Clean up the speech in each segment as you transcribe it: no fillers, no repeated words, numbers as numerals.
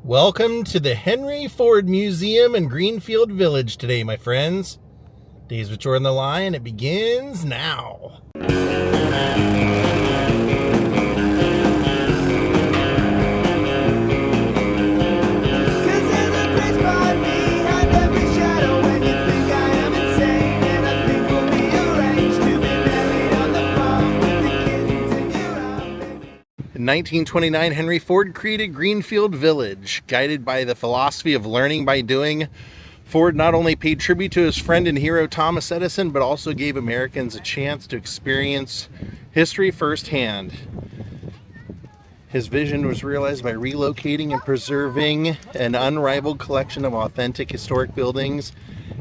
Welcome to the Henry Ford Museum in Greenfield Village today, my friends. Daze with Jordan the Lion. It begins now. In 1929, Henry Ford created Greenfield Village. Guided by the philosophy of learning by doing, Ford not only paid tribute to his friend and hero Thomas Edison, but also gave Americans a chance to experience history firsthand. His vision was realized by relocating and preserving an unrivaled collection of authentic historic buildings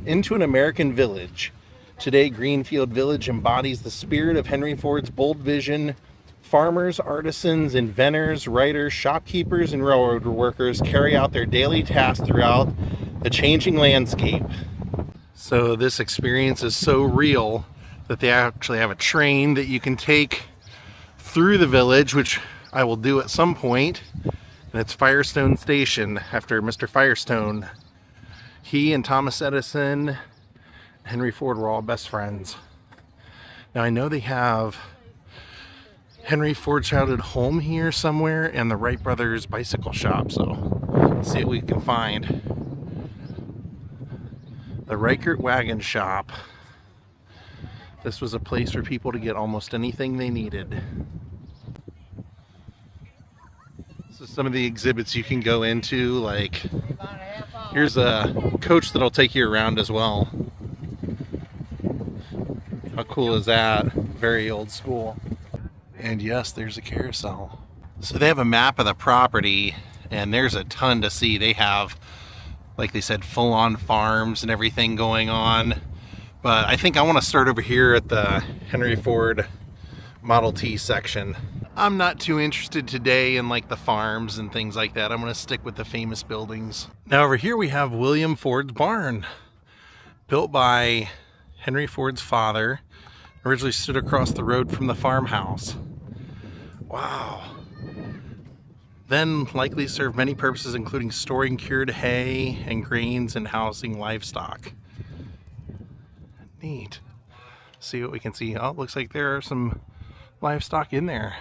into an American village. Today, Greenfield Village embodies the spirit of Henry Ford's bold vision. Farmers, artisans, inventors, writers, shopkeepers, and railroad workers carry out their daily tasks throughout the changing landscape. So this experience is so real that they actually have a train that you can take through the village, which I will do at some point. And it's Firestone Station, after Mr. Firestone. He and Thomas Edison, Henry Ford were all best friends. Now I know they have Henry Ford's childhood home here somewhere and the Wright Brothers bicycle shop, so let's see what we can find. The Reichert Wagon Shop. This was a place for people to get almost anything they needed. So some of the exhibits you can go into, like here's a coach that'll take you around as well. How cool is that? Very old school. And yes, there's a carousel. So they have a map of the property, and there's a ton to see. They have, like they said, full-on farms and everything going on. But I think I want to start over here at the Henry Ford Model T section. I'm not too interested today in like the farms and things like that. I'm going to stick with the famous buildings. Now over here we have William Ford's barn, built by Henry Ford's father. Originally stood across the road from the farmhouse. Wow. Then likely served many purposes, including storing cured hay and grains and housing livestock. Neat. See what we can see. Oh, it looks like there are some livestock in there.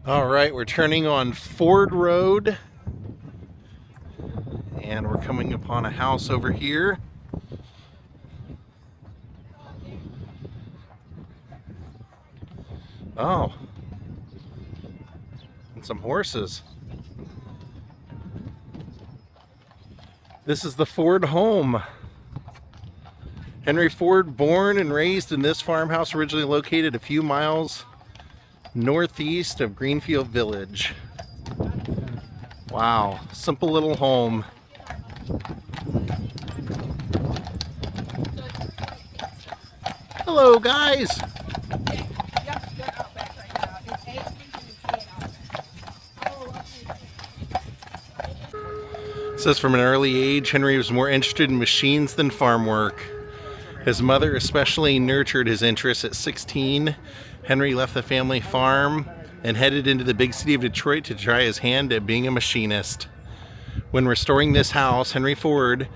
All right, we're turning on Ford Road. And we're coming upon a house over here. Oh. And some horses. This is the Ford home. Henry Ford, born and raised in this farmhouse, originally located a few miles northeast of Greenfield Village. Wow, simple little home. Hello, guys. It says from an early age, Henry was more interested in machines than farm work. His mother especially nurtured his interests. At 16, Henry left the family farm and headed into the big city of Detroit to try his hand at being a machinist. When restoring this house, Henry Ford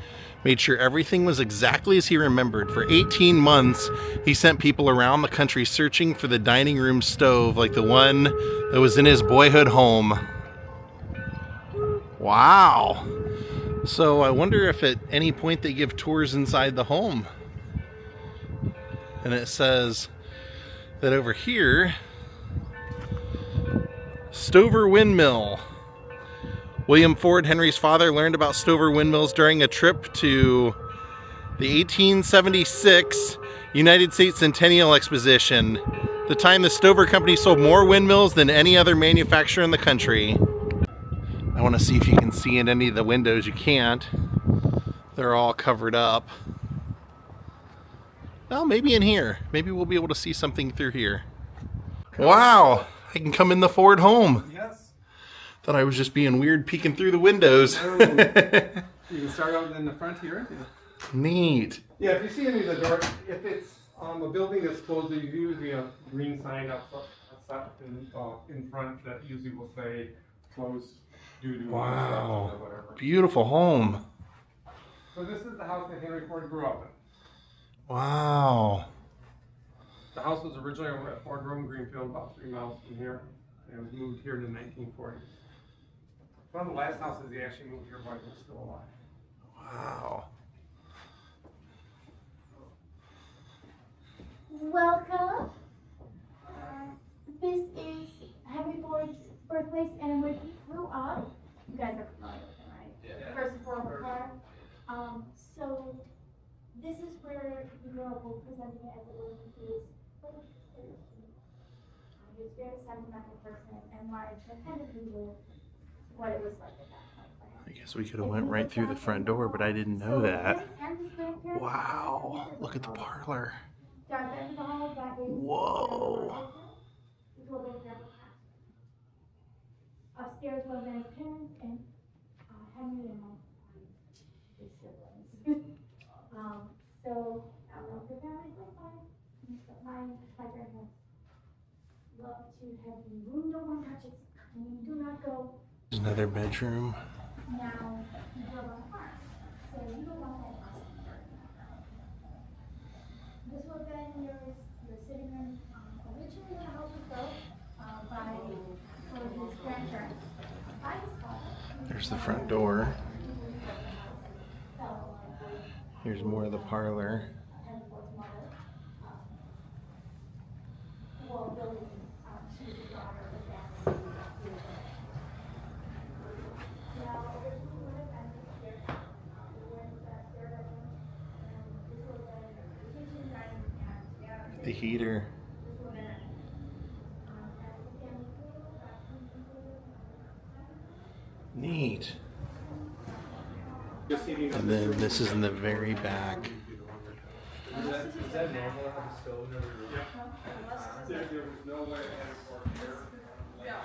made sure everything was exactly as he remembered. For 18 months, he sent people around the country searching for the dining room stove like the one that was in his boyhood home. Wow. So I wonder if at any point they give tours inside the home. And it says that over here, Stover Windmill. William Ford, Henry's father, learned about Stover windmills during a trip to the 1876 United States Centennial Exposition. At the time, the Stover Company sold more windmills than any other manufacturer in the country. I want to see if you can see in any of the windows. You can't. They're all covered up. Well, maybe in here. Maybe we'll be able to see something through here. Wow! I can come in the Ford home. Yes. Thought I was just being weird peeking through the windows. You can start out in the front here. Yeah. Neat. Yeah, if you see any of the door, if it's a building that's supposed to use the green sign outside set in front that usually will say close due to Wow. or whatever. Beautiful home. So this is the house that Henry Ford grew up in. Wow. The house was originally over at Ford Road in Greenfield, about 3 miles from here. And it was moved here in the 1940s. One of the last houses he actually moved here while he was still alive. Wow. Welcome. This is Henry Ford's birthplace and where he grew up. You guys are familiar with him, right? Yeah. First and foremost. So this is where he grew up. We're presenting it as it was. He was a very sentimental person and wanted to kind of relive what it was like at that point for him. I guess we could have went right through the front door, but I didn't know that. Wow. Look at the parlor. Whoa. Upstairs was his parents and Henry and his siblings. So I don't know if your family's like mine, but my grandparents love to have the room no one touches. And you do not go. There's another bedroom. Now you grew up on a farm, so you don't want that house. This would have been your sitting room. Originally, the house was built for his grandparents. By his father. There's the front door. Here's more of the parlor. Henry Ford's mother. Well, Billy, she was the daughter of the family. Now, originally would have been here, with the spare bedroom, and this would have been the kitchen, dining, and The heater. this would have been, as the family grew, Neat. Just seating And then this is in the very back. Is that normal to have a stove in every room? Yeah. There was no way Henry Ford here. Yeah.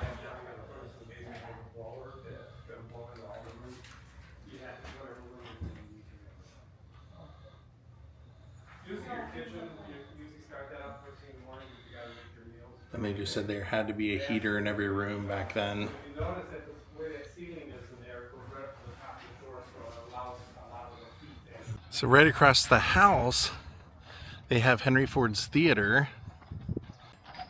Using your kitchen, you usually start that up first thing in the morning if you gotta make your meals. And they just said there had to be a heater in every room back then. You notice that the way that ceiling is in there, it goes right up to the top of the door, so it allows a lot of the heat there. So right across the house, they have Henry Ford's theater.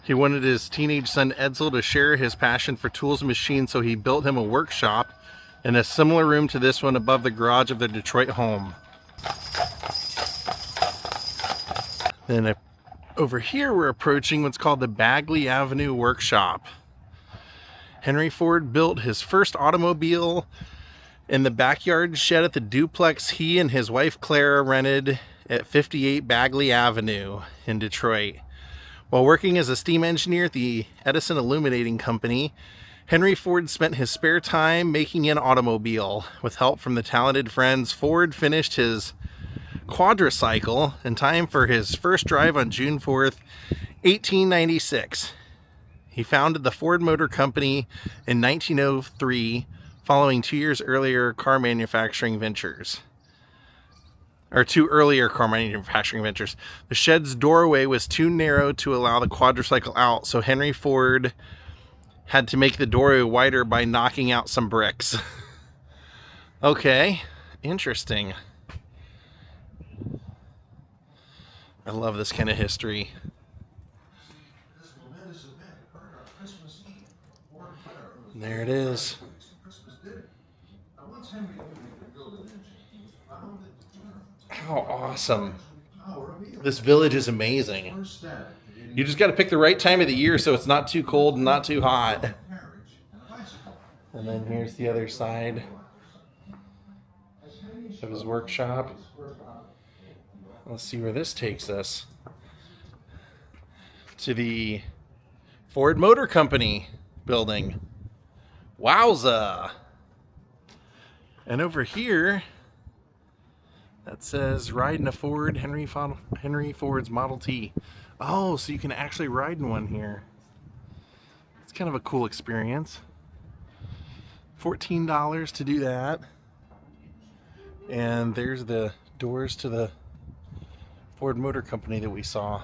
He wanted his teenage son Edsel to share his passion for tools and machines, so he built him a workshop in a similar room to this one above the garage of their Detroit home. Then over here we're approaching what's called the Bagley Avenue Workshop. Henry Ford built his first automobile in the backyard shed at the duplex he and his wife Clara rented at 58 Bagley Avenue in Detroit. While working as a steam engineer at the Edison Illuminating Company, Henry Ford spent his spare time making an automobile. With help from the talented friends, Ford finished his quadricycle in time for his first drive on June 4th, 1896. He founded the Ford Motor Company in 1903, following 2 years earlier car manufacturing ventures. Or 2 earlier car manufacturing ventures. The shed's doorway was too narrow to allow the quadricycle out, so Henry Ford had to make the doorway wider by knocking out some bricks. Okay, interesting. I love this kind of history. And there it is. How awesome. This village is amazing. You just got to pick the right time of the year so it's not too cold and not too hot. And then here's the other side of his workshop. Let's see where this takes us. To the Ford Motor Company building. Wowza! And over here, that says riding a Ford, Henry Ford's Model T. Oh, so you can actually ride in one here. It's kind of a cool experience. $14 to do that. And there's the doors to the Ford Motor Company that we saw.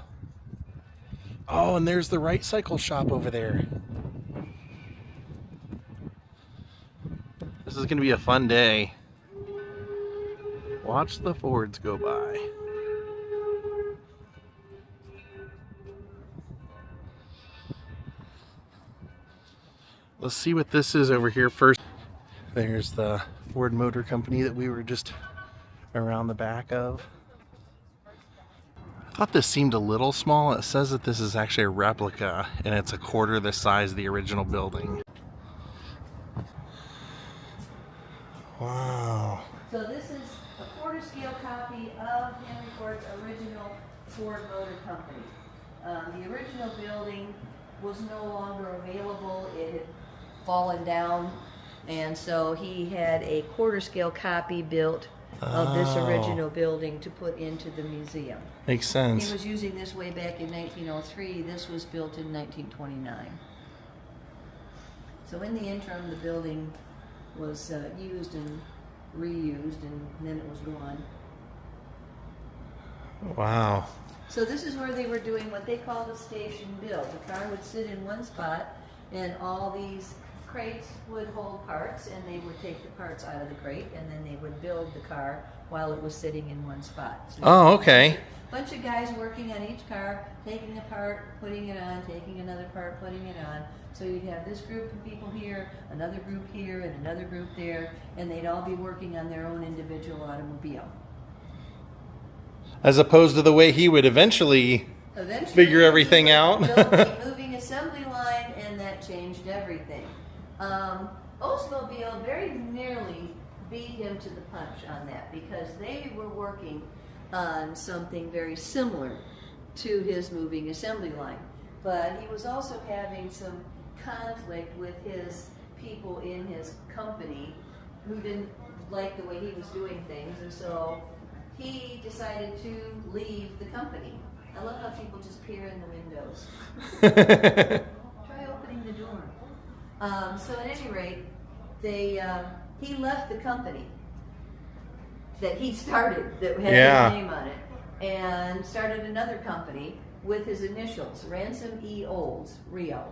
Oh, and there's the Right Cycle shop over there. This is going to be a fun day. Watch the Fords go by. Let's see what this is over here first. There's the Ford Motor Company that we were just around the back of. I thought this seemed a little small. It says that this is actually a replica and it's a quarter the size of the original building. Wow. So this is a quarter scale copy of Henry Ford's original Ford Motor Company. The original building was no longer available. It had fallen down, and so he had a quarter scale copy built of this original building to put into the museum. Makes sense. He was using this way back in 1903. This was built in 1929. So in the interim, the building was used and reused, and then it was gone. Wow. So this is where they were doing what they called a station build. The car would sit in one spot, and all these crates would hold parts, and they would take the parts out of the crate, and then they would build the car while it was sitting in one spot. So Oh, okay. bunch of guys working on each car, taking a part, putting it on, taking another part, putting it on. So you'd have this group of people here, another group here, and another group there, and they'd all be working on their own individual automobile. As opposed to the way he would eventually figure everything out. Built a moving assembly line, and that changed everything. Oldsmobile very nearly beat him to the punch on that, because they were working on something very similar to his moving assembly line. But he was also having some conflict with his people in his company who didn't like the way he was doing things, and so he decided to leave the company. I love how people just peer in the windows. Try opening the door. So at any rate, he left the company that he started that had his name on it, and started another company with his initials, Ransom E. Olds, Rio.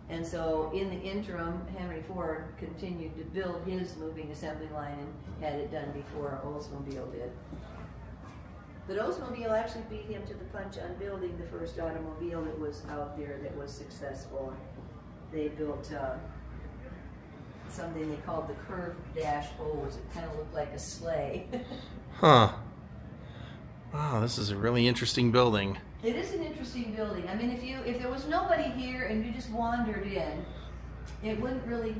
And so in the interim, Henry Ford continued to build his moving assembly line and had it done before Oldsmobile did. But Oldsmobile actually beat him to the punch on building the first automobile that was out there that was successful. They built something they called the Curved Dash O's. It kind of looked like a sleigh. Huh. Wow, this is a really interesting building. It is an interesting building. I mean, if there was nobody here and you just wandered in, it wouldn't really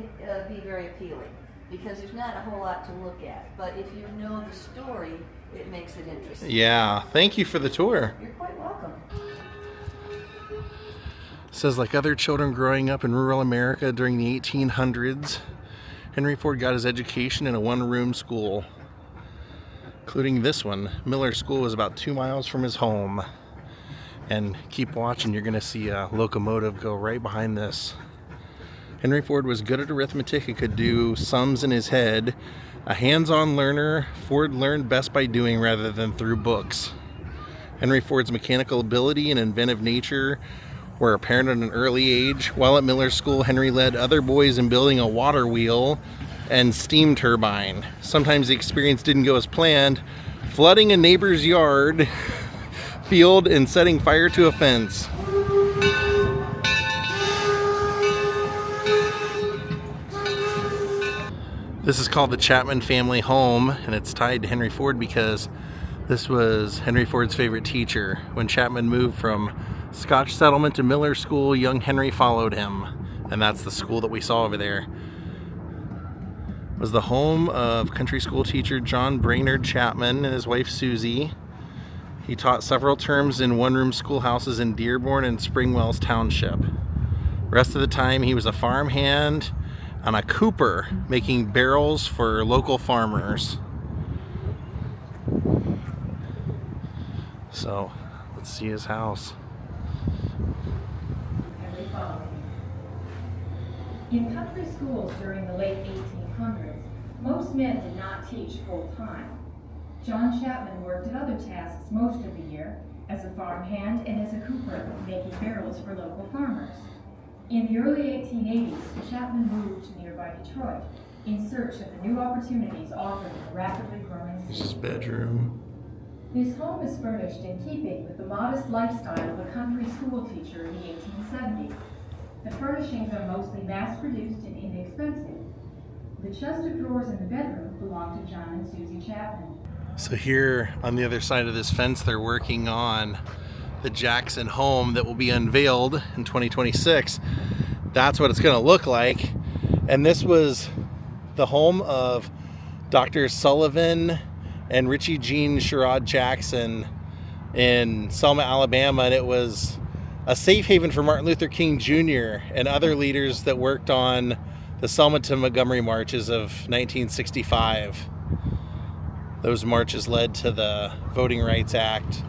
be very appealing, because there's not a whole lot to look at. But if you know the story, it makes it interesting. Yeah, thank you for the tour. You're quite welcome. It says, like other children growing up in rural America during the 1800s, Henry Ford got his education in a one-room school, including this one. Miller School was about 2 miles from his home. And keep watching, you're going to see a locomotive go right behind this. Henry Ford was good at arithmetic. He could do sums in his head. A hands-on learner, Ford learned best by doing rather than through books. Henry Ford's mechanical ability and inventive nature were apparent at an early age. While at Miller School, Henry led other boys in building a water wheel and steam turbine. Sometimes the experience didn't go as planned, flooding a neighbor's yard, field, and setting fire to a fence. This is called the Chapman family home, and it's tied to Henry Ford because this was Henry Ford's favorite teacher. When Chapman moved from Scotch settlement to Miller School, young Henry followed him, and that's the school that we saw over there. It was the home of country school teacher John Brainerd Chapman and his wife Susie. He taught several terms in one-room schoolhouses in Dearborn and Springwells Township. The rest of the time he was a farmhand and a cooper, making barrels for local farmers. So let's see his house. In country schools during the late 1800s, most men did not teach full-time. John Chapman worked at other tasks most of the year, as a farmhand and as a cooper, making barrels for local farmers. In the early 1880s, Chapman moved to nearby Detroit in search of the new opportunities offered in the rapidly growing This city. is bedroom. His home is furnished in keeping with the modest lifestyle of a country school teacher in the 1870s. The furnishings are mostly mass-produced and inexpensive. The chest of drawers in the bedroom belonged to John and Susie Chapman. So here on the other side of this fence, they're working on the Jackson home that will be unveiled in 2026. That's what it's going to look like. And this was the home of Dr. Sullivan and Richie Jean Sherrod Jackson in Selma, Alabama. And it was a safe haven for Martin Luther King Jr. and other leaders that worked on the Selma to Montgomery marches of 1965. Those marches led to the Voting Rights Act.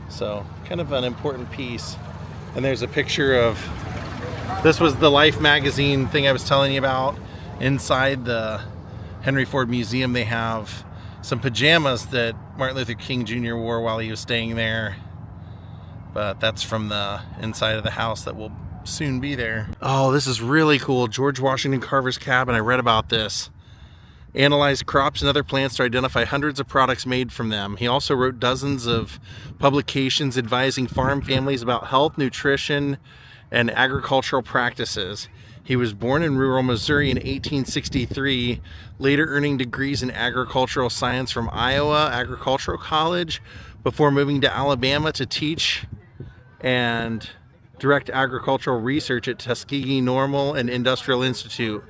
So kind of an important piece. And there's a picture of, this was the Life magazine thing I was telling you about. Inside the Henry Ford Museum, they have some pajamas that Martin Luther King Jr. wore while he was staying there. But that's from the inside of the house that will soon be there. Oh, this is really cool. George Washington Carvers Cabin. I read about this. Analyzed crops and other plants to identify hundreds of products made from them. He also wrote dozens of publications advising farm families about health, nutrition, and agricultural practices. He was born in rural Missouri in 1863, later earning degrees in agricultural science from Iowa Agricultural College before moving to Alabama to teach and direct agricultural research at Tuskegee Normal and Industrial Institute.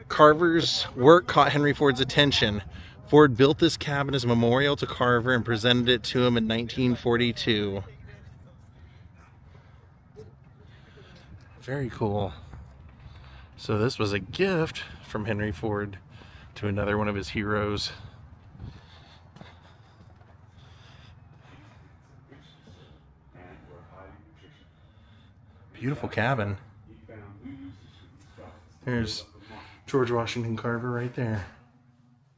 Carver's work caught Henry Ford's attention. Ford built this cabin as a memorial to Carver and presented it to him in 1942. Very cool. So this was a gift from Henry Ford to another one of his heroes. Beautiful cabin. There's George Washington Carver right there.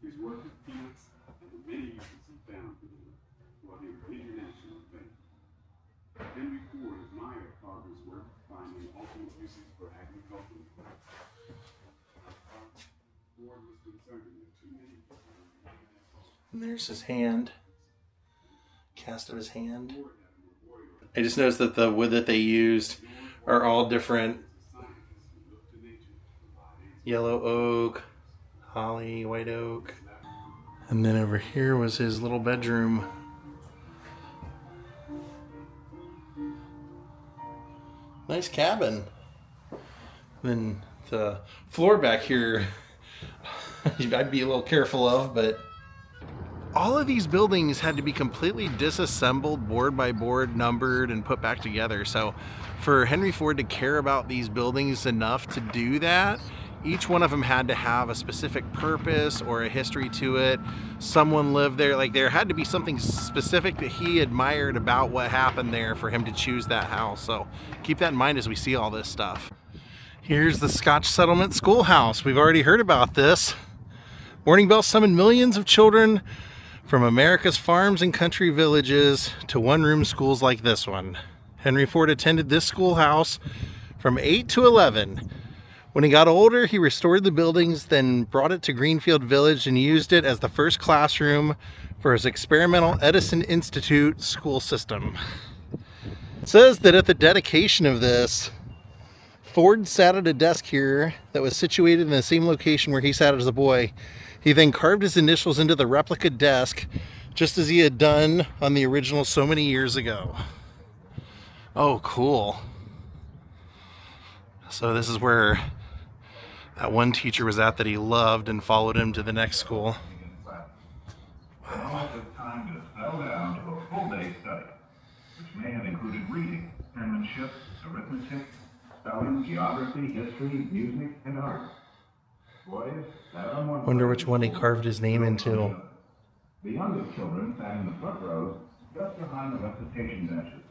His work with peanuts and the many uses he found for them brought him international fame. Henry Ford admired Carver's work, finding ultimate uses for agriculture. Ford was concerned that too many. And there's his hand. Cast of his hand. I just noticed that the wood that they used are all different. Yellow oak, holly, white oak. And then over here was his little bedroom. Nice cabin. Then the floor back here, I'd be a little careful of, but all of these buildings had to be completely disassembled, board by board, numbered, and put back together. So for Henry Ford to care about these buildings enough to do that, each one of them had to have a specific purpose or a history to it. Someone lived there. Like, there had to be something specific that he admired about what happened there for him to choose that house. So keep that in mind as we see all this stuff. Here's the Scotch Settlement Schoolhouse. We've already heard about this. Warning bells summoned millions of children from America's farms and country villages to one-room schools like this one. Henry Ford attended this schoolhouse from 8 to 11. When he got older, he restored the buildings, then brought it to Greenfield Village and used it as the first classroom for his experimental Edison Institute school system. It says that at the dedication of this, Ford sat at a desk here that was situated in the same location where he sat as a boy. He then carved his initials into the replica desk, just as he had done on the original so many years ago. Oh, cool. So this is where that one teacher was at that he loved and followed him to the next school. Wow. It's time to settle down to a full day study, which may have included reading, penmanship, arithmetic, spelling, geography, history, music, and art. Boys, sat on one Wonder side, which one he carved his name into. the youngest children sat in the front rows, just behind the recitation benches,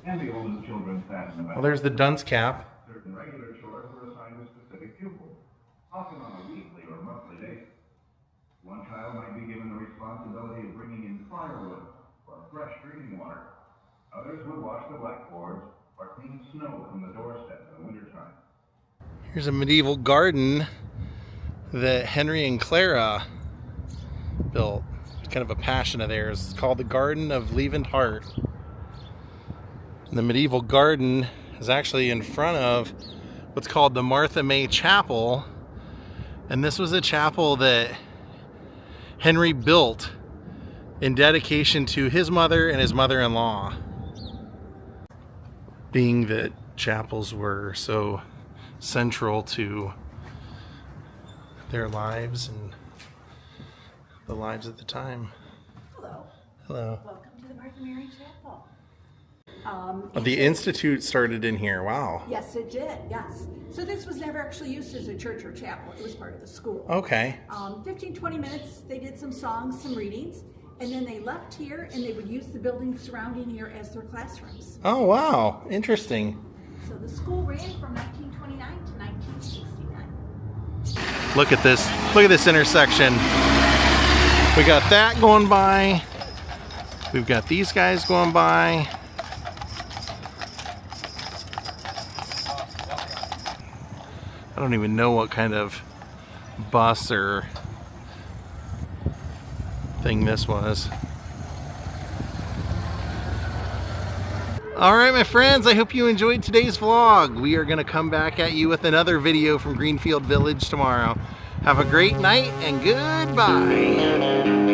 and the oldest children sat in the back. Well, there's the dunce cap. Certain regular chores were assigned to specific pupils, often on a weekly or monthly basis. One child might be given the responsibility of bringing in firewood or fresh drinking water. doorstep in the wintertime. Here's a medieval garden that Henry and Clara built. It's kind of a passion of theirs. It's called the Garden of Leavened Heart. And the medieval garden is actually in front of what's called the Martha May Chapel. And this was a chapel that Henry built in dedication to his mother and his mother-in-law. Being that chapels were so central to their lives and the lives at the time. Hello. Hello. Welcome to the Martha Mary Chapel. The Institute started in here. Wow. Yes, it did. Yes. So this was never actually used as a church or chapel. It was part of the school. Okay. 15-20 minutes. They did some songs, some readings, and then they left here and they would use the buildings surrounding here as their classrooms. Oh, wow. Interesting. So the school ran from 1929 to 1969. Look at this. Look at this intersection. We got that going by. We've got these guys going by. I don't even know what kind of bus or thing this was. Alright my friends, I hope you enjoyed today's vlog. We are going to come back at you with another video from Greenfield Village tomorrow. Have a great night and goodbye.